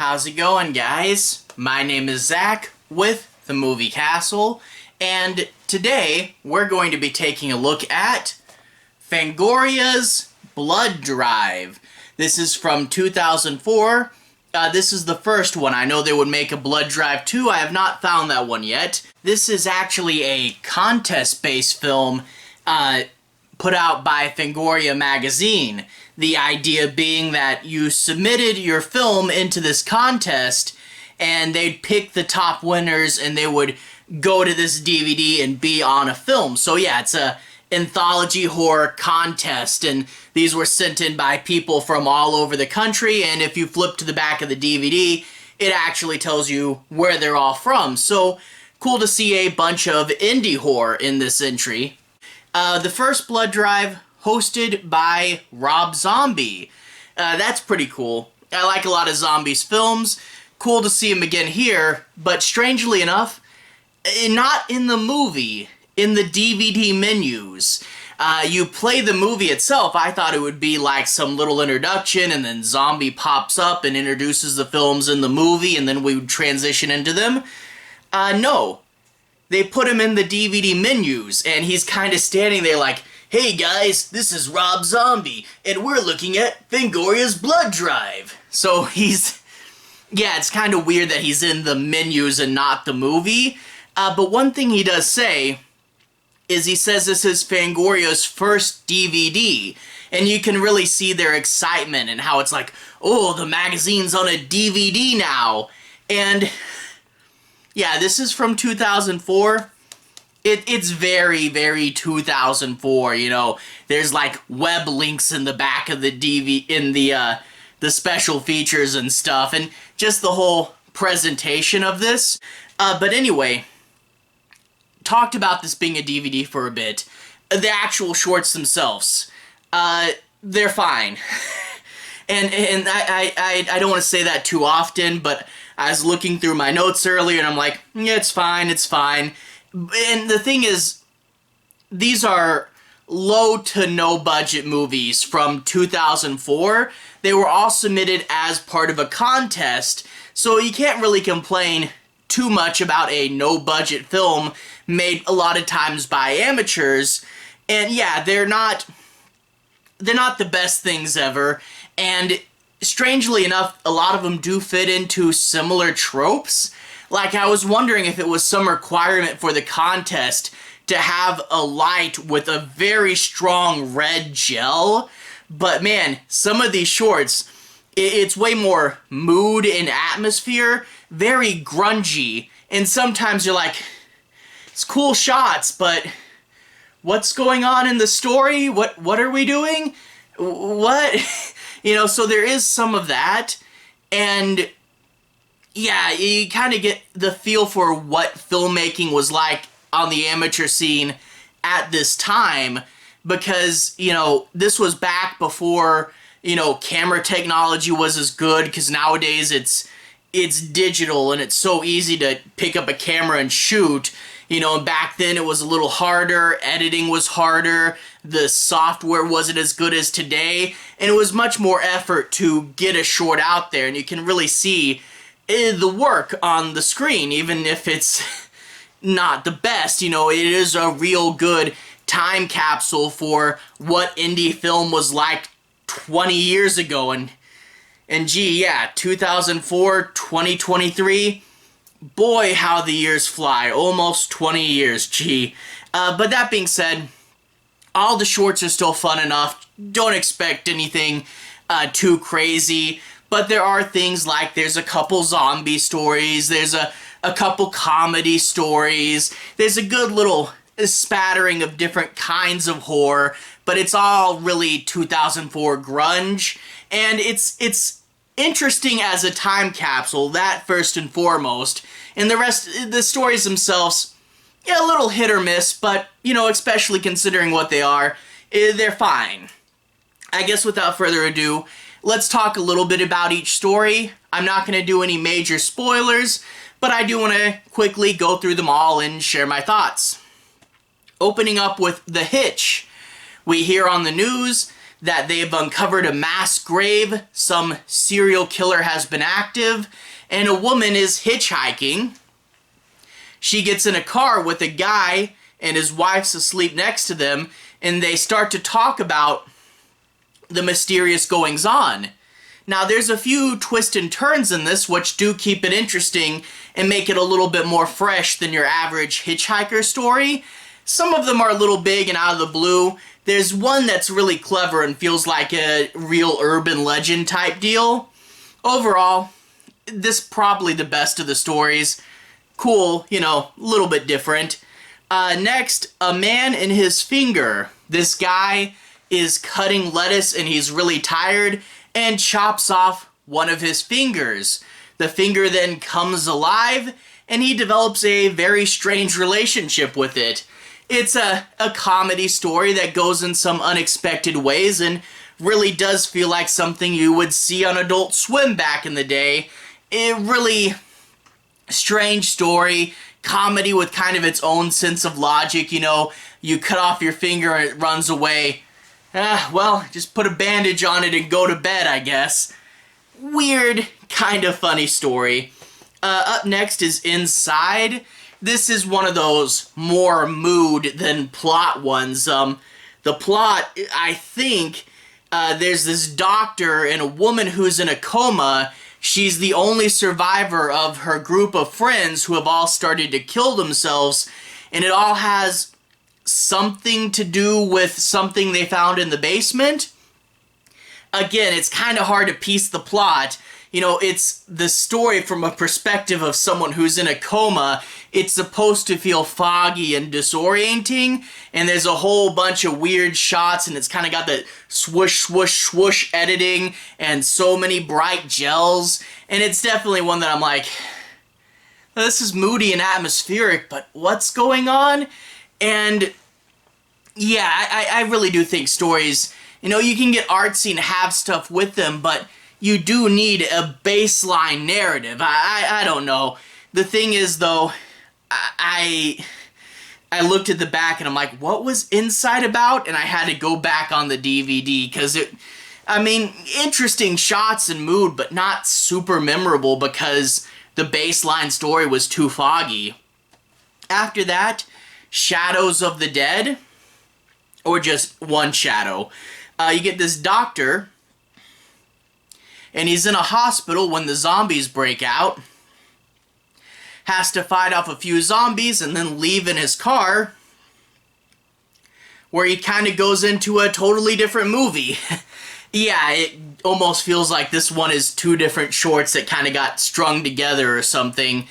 How's it going, guys? My name is Zach with the Movie Castle, and today we're going to be taking a look at Fangoria's Blood Drive. This is from 2004. This is the first one. I know they would make a Blood Drive 2. I have not found that one yet. This is actually a contest-based film put out by Fangoria Magazine. The idea being that you submitted your film into this contest and they'd pick the top winners and they would go to this DVD and be on a film. So yeah, it's a anthology horror contest, and these were sent in by people from all over the country, and if you flip to the back of the DVD, it actually tells you where they're all from. So cool to see a bunch of indie horror in this entry. The first Blood Drive, hosted by Rob Zombie. That's pretty cool. I like a lot of Zombie's films. Cool to see him again here, but strangely enough, not in the movie, in the DVD menus. You play the movie itself, I thought it would be like some little introduction, and then Zombie pops up and introduces the films in the movie, and then we would transition into them. No. They put him in the DVD menus, and he's kind of standing there like, "Hey guys, this is Rob Zombie, and we're looking at Fangoria's Blood Drive." So yeah, it's kind of weird that he's in the menus and not the movie. But one thing he does say is he says this is Fangoria's first DVD, and you can really see their excitement and how it's like, oh, the magazine's on a DVD now. And yeah, this is from 2004. It's very, very 2004, you know. There's like web links in the back of the DVD, in the special features and stuff, and just the whole presentation of this. But anyway, talked about this being a DVD for a bit. The actual shorts themselves, they're fine. and I don't want to say that too often, but I was looking through my notes earlier and I'm like, yeah, it's fine, it's fine. And the thing is, these are low to no budget movies from 2004. They were all submitted as part of a contest, so you can't really complain too much about a no budget film made a lot of times by amateurs. And yeah, they're not the best things ever, and strangely enough, a lot of them do fit into similar tropes. Like, I was wondering if it was some requirement for the contest to have a light with a very strong red gel. But man, some of these shorts, it's way more mood and atmosphere, very grungy. And sometimes you're like, it's cool shots, but what's going on in the story? What are we doing? What? You know, so there is some of that. And yeah, you kind of get the feel for what filmmaking was like on the amateur scene at this time, because, you know, this was back before, you know, camera technology was as good, because nowadays it's digital and it's so easy to pick up a camera and shoot, you know, and back then it was a little harder, editing was harder, the software wasn't as good as today, and it was much more effort to get a short out there, and you can really see the work on the screen, even if it's not the best. You know, it is a real good time capsule for what indie film was like 20 years ago. And gee, yeah, 2004, 2023, boy, how the years fly. Almost 20 years, gee. But that being said, all the shorts are still fun enough. Don't expect anything too crazy. But there are things like there's a couple zombie stories, there's a couple comedy stories, there's a good little spattering of different kinds of horror, but it's all really 2004 grunge, and it's interesting as a time capsule, that first and foremost, and the rest, the stories themselves, yeah, a little hit or miss, but, you know, especially considering what they are, they're fine. I guess without further ado, let's talk a little bit about each story. I'm not going to do any major spoilers, but I do want to quickly go through them all and share my thoughts. Opening up with The Hitch, we hear on the news that they've uncovered a mass grave, some serial killer has been active, and a woman is hitchhiking. She gets in a car with a guy and his wife's asleep next to them, and they start to talk about the mysterious goings-on. Now, there's a few twists and turns in this which do keep it interesting and make it a little bit more fresh than your average hitchhiker story. Some of them are a little big and out of the blue. There's one that's really clever and feels like a real urban legend type deal. Overall, this is probably the best of the stories. Cool, a little bit different. Next, A Man and His Finger. This guy is cutting lettuce and he's really tired and chops off one of his fingers. The finger then comes alive and he develops a very strange relationship with it. It's a comedy story that goes in some unexpected ways and really does feel like something you would see on Adult Swim back in the day. A really strange story, comedy with kind of its own sense of logic. You cut off your finger and it runs away. Well, just put a bandage on it and go to bed, I guess. Weird, kind of funny story. Up next is Inside. This is one of those more mood than plot ones. The plot, I think, there's this doctor and a woman who's in a coma. She's the only survivor of her group of friends who have all started to kill themselves, and it all has something to do with something they found in the basement. Again, it's kind of hard to piece the plot. It's the story from a perspective of someone who's in a coma. It's supposed to feel foggy and disorienting, and there's a whole bunch of weird shots, and it's kind of got the swoosh, swoosh, swoosh editing, and so many bright gels, and it's definitely one that I'm like, this is moody and atmospheric, but what's going on? And yeah, I really do think stories, you can get artsy and have stuff with them, but you do need a baseline narrative. I don't know. The thing is, though, I looked at the back and I'm like, what was Inside about? And I had to go back on the DVD because interesting shots and mood, but not super memorable because the baseline story was too foggy. After that, Shadows of the Dead, or just one shadow. You get this doctor, and he's in a hospital when the zombies break out. Has to fight off a few zombies and then leave in his car, where he kind of goes into a totally different movie. Yeah, it almost feels like this one is two different shorts that kind of got strung together or something.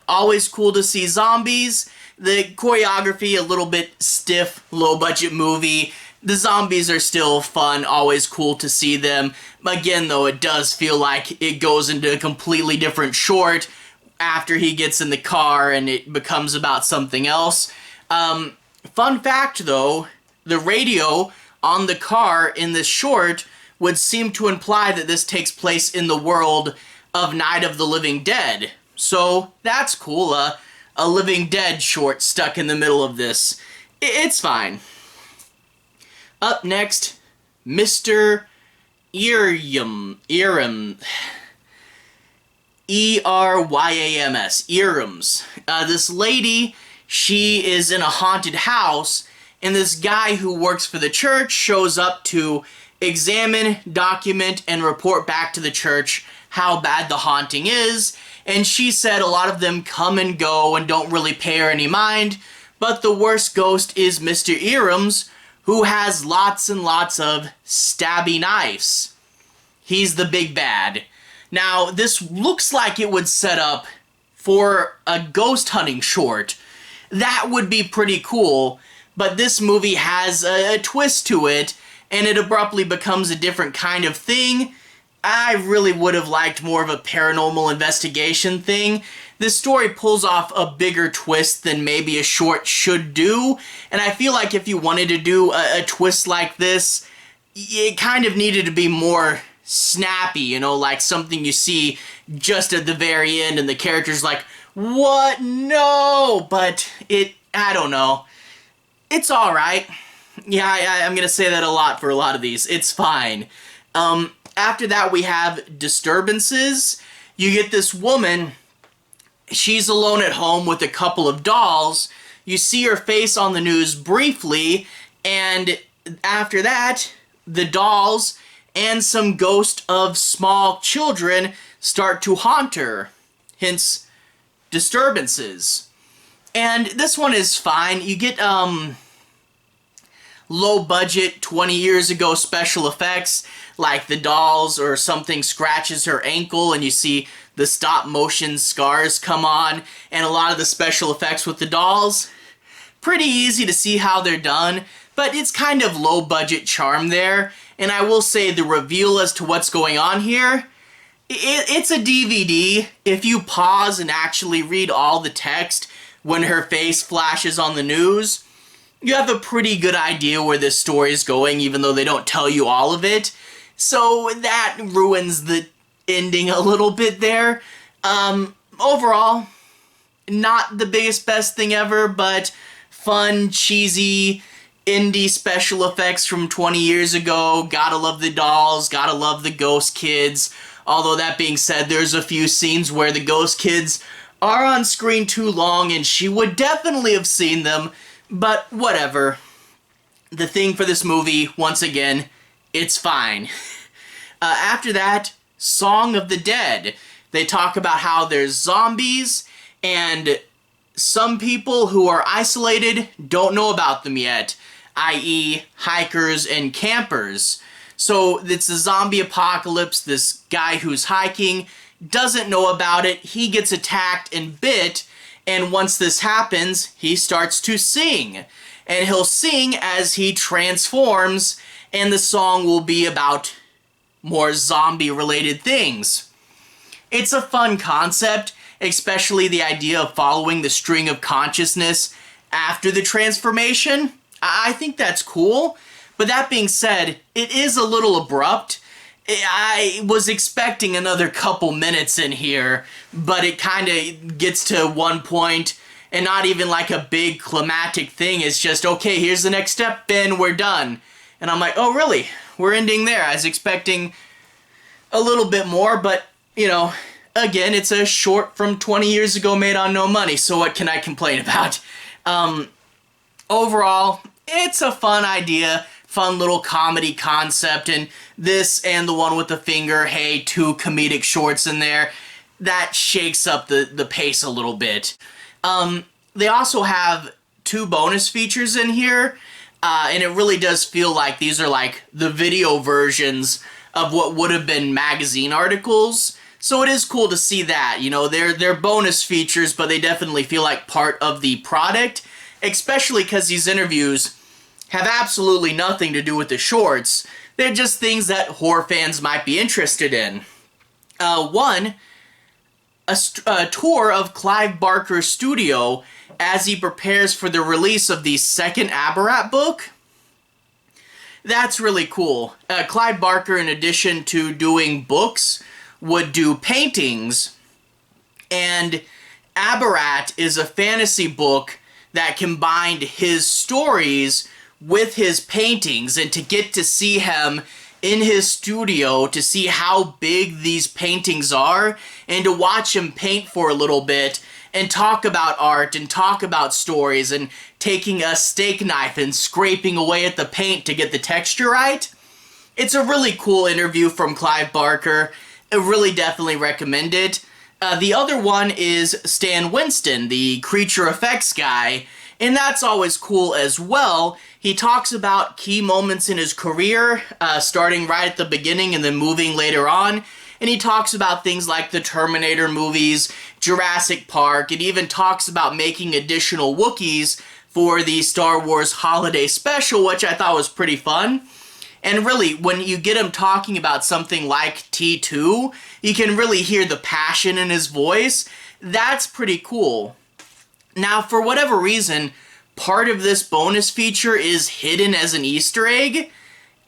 Always cool to see zombies. The choreography, a little bit stiff, low-budget movie. The zombies are still fun, always cool to see them. Again, though, it does feel like it goes into a completely different short after he gets in the car and it becomes about something else. Fun fact, though, the radio on the car in this short would seem to imply that this takes place in the world of Night of the Living Dead. So, that's cool. A Living Dead short stuck in the middle of this. It's fine. Up next, Mr. Eryams. E-R-Y-A-M-S. Eryams. This lady, she is in a haunted house, and this guy who works for the church shows up to examine, document, and report back to the church how bad the haunting is. And she said a lot of them come and go and don't really pay her any mind, but the worst ghost is Mr. Eryams, who has lots and lots of stabby knives. He's the big bad. Now, this looks like it would set up for a ghost hunting short. That would be pretty cool, but this movie has a twist to it, and it abruptly becomes a different kind of thing. I really would have liked more of a paranormal investigation thing. This story pulls off a bigger twist than maybe a short should do, and I feel like if you wanted to do a twist like this, it kind of needed to be more snappy, like something you see just at the very end and the character's like, what? No! But I don't know. It's alright. Yeah, I'm gonna say that a lot for a lot of these. It's fine. After that, we have disturbances. You get this woman. She's alone at home with a couple of dolls. You see her face on the news briefly, and after that, the dolls and some ghost of small children start to haunt her. Hence, disturbances. And this one is fine. You get, low budget 20 years ago special effects, like the dolls or something scratches her ankle and you see the stop motion scars come on, and a lot of the special effects with the dolls, pretty easy to see how they're done, but it's kind of low budget charm there. And I will say the reveal as to what's going on here, it's a DVD. If you pause and actually read all the text when her face flashes on the news, you have a pretty good idea where this story is going, even though they don't tell you all of it. So that ruins the ending a little bit there. Overall, not the biggest, best thing ever, but fun, cheesy, indie special effects from 20 years ago. Gotta love the dolls, gotta love the ghost kids. Although that being said, there's a few scenes where the ghost kids are on screen too long and she would definitely have seen them. But whatever. The thing for this movie, once again, it's fine. After that, Song of the Dead. They talk about how there's zombies, and some people who are isolated don't know about them yet, i.e. hikers and campers. So it's a zombie apocalypse. This guy who's hiking doesn't know about it. He gets attacked and bit. And once this happens, he starts to sing. And he'll sing as he transforms, and the song will be about more zombie-related things. It's a fun concept, especially the idea of following the string of consciousness after the transformation. I think that's cool. But that being said, it is a little abrupt. I was expecting another couple minutes in here, but it kind of gets to one point, and not even like a big climactic thing. It's just, okay, here's the next step, and we're done. And I'm like, oh, really? We're ending there. I was expecting a little bit more, but, you know, again, it's a short from 20 years ago made on no money, so what can I complain about? Overall, it's a fun idea. Fun little comedy concept, and this and the one with the finger, hey, two comedic shorts in there, that shakes up the pace a little bit. They also have 2 bonus features in here, and it really does feel like these are like the video versions of what would have been magazine articles. So it is cool to see that, you know, they're bonus features, but they definitely feel like part of the product, especially because these interviews have absolutely nothing to do with the shorts. They're just things that horror fans might be interested in. One, a tour of Clive Barker's studio as he prepares for the release of the second Aberrat book. That's really cool. Clive Barker, in addition to doing books, would do paintings, and Aberrat is a fantasy book that combined his stories with his paintings, and to get to see him in his studio, to see how big these paintings are, and to watch him paint for a little bit, and talk about art, and talk about stories, and taking a steak knife and scraping away at the paint to get the texture right. It's a really cool interview from Clive Barker. I really definitely recommend it. The other one is Stan Winston, the creature effects guy, and that's always cool as well. He talks about key moments in his career, starting right at the beginning and then moving later on. And he talks about things like the Terminator movies, Jurassic Park, and even talks about making additional Wookiees for the Star Wars Holiday Special, which I thought was pretty fun. And really, when you get him talking about something like T2, you can really hear the passion in his voice. That's pretty cool. Now, for whatever reason, part of this bonus feature is hidden as an Easter egg.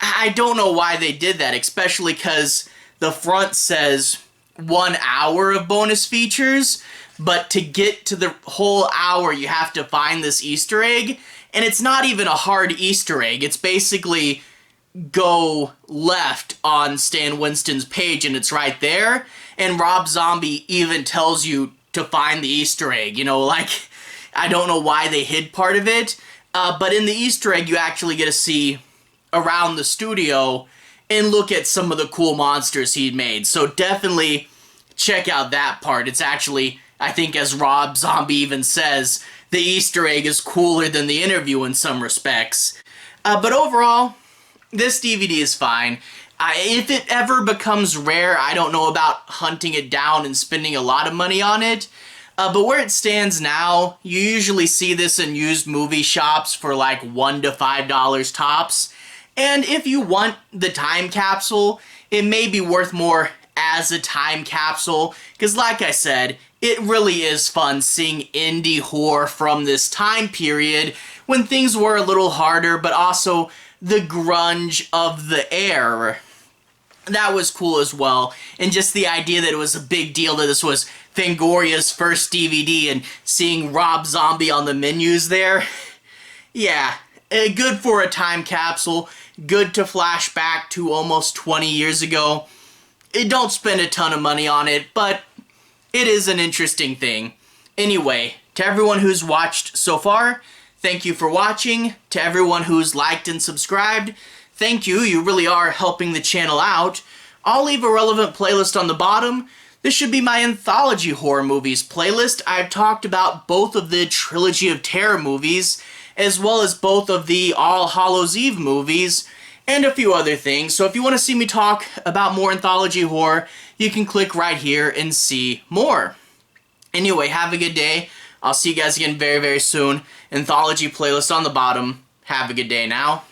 I don't know why they did that, especially because the front says 1 hour of bonus features, but to get to the whole hour, you have to find this Easter egg. And it's not even a hard Easter egg. It's basically go left on Stan Winston's page and it's right there. And Rob Zombie even tells you to find the Easter egg. You know, like, I don't know why they hid part of it. But in the Easter egg, you actually get to see around the studio and look at some of the cool monsters he'd made. So definitely check out that part. It's actually, I think as Rob Zombie even says, the Easter egg is cooler than the interview in some respects. But overall, this DVD is fine. If it ever becomes rare, I don't know about hunting it down and spending a lot of money on it. But where it stands now, you usually see this in used movie shops for like $1 to $5 tops. And if you want the time capsule, it may be worth more as a time capsule. Because like I said, it really is fun seeing indie horror from this time period when things were a little harder, but also the grunge of the era. That was cool as well. And just the idea that it was a big deal that this was Fangoria's first DVD and seeing Rob Zombie on the menus there. Yeah, good for a time capsule. Good to flash back to almost 20 years ago. Don't spend a ton of money on it, but it is an interesting thing. Anyway, to everyone who's watched so far, thank you for watching. To everyone who's liked and subscribed, thank you. You really are helping the channel out. I'll leave a relevant playlist on the bottom. This should be my Anthology horror movies playlist. I've talked about both of the Trilogy of Terror movies, as well as both of the All Hallows Eve movies, and a few other things. So if you want to see me talk about more Anthology horror, you can click right here and see more. Anyway, have a good day. I'll see you guys again very, very soon. Anthology playlist on the bottom. Have a good day now.